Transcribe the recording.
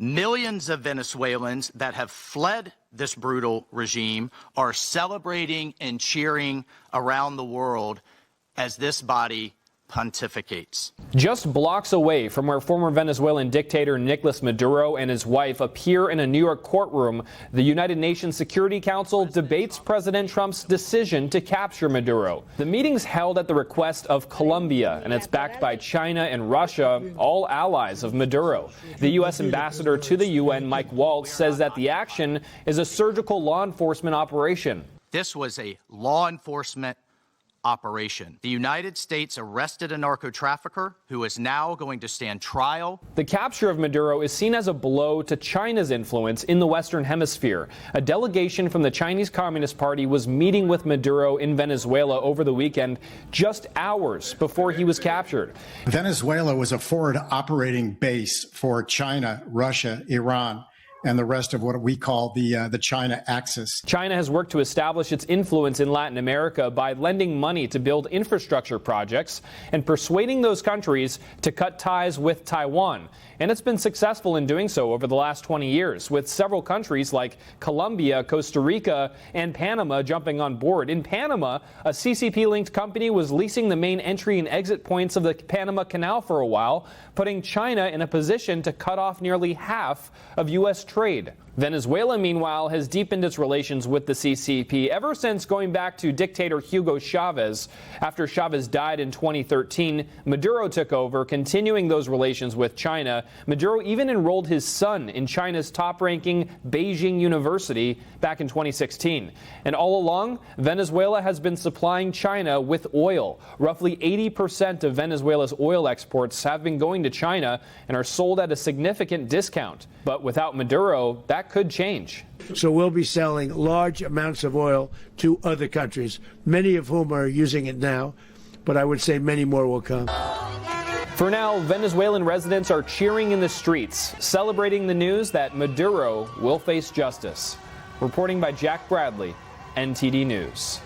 Millions of Venezuelans that have fled this brutal regime are celebrating and cheering around the world as this body pontificates. Just blocks away from where former Venezuelan dictator Nicolas Maduro and his wife appear in a New York courtroom, the United Nations Security Council debates President Trump's decision to capture Maduro. The meeting's held at the request of Colombia, and it's backed by China and Russia, all allies of Maduro. The U.S. ambassador to the UN, Mike Waltz, says that the action is a surgical law enforcement operation. This was a law enforcement operation. The United States arrested a narco-trafficker who is now going to stand trial. The capture of Maduro is seen as a blow to China's influence in the Western Hemisphere. A delegation from the Chinese Communist Party was meeting with Maduro in Venezuela over the weekend, just hours before he was captured. Venezuela was a forward operating base for China, Russia, Iran, and the rest of what we call the China axis. China has worked to establish its influence in Latin America by lending money to build infrastructure projects and persuading those countries to cut ties with Taiwan. And it's been successful in doing so over the last 20 years, with several countries like Colombia, Costa Rica, and Panama jumping on board. In Panama, a CCP-linked company was leasing the main entry and exit points of the Panama Canal for a while, putting China in a position to cut off nearly half of U.S. trade. Venezuela, meanwhile, has deepened its relations with the CCP ever since going back to dictator Hugo Chavez. After Chavez died in 2013, Maduro took over, continuing those relations with China. Maduro even enrolled his son in China's top-ranking Beijing University back in 2016. And all along, Venezuela has been supplying China with oil. Roughly 80% of Venezuela's oil exports have been going to China and are sold at a significant discount. But without Maduro, that could change. So we'll be selling large amounts of oil to other countries, many of whom are using it now, but I would say many more will come. For now, Venezuelan residents are cheering in the streets, celebrating the news that Maduro will face justice. Reporting by Jack Bradley, NTD News.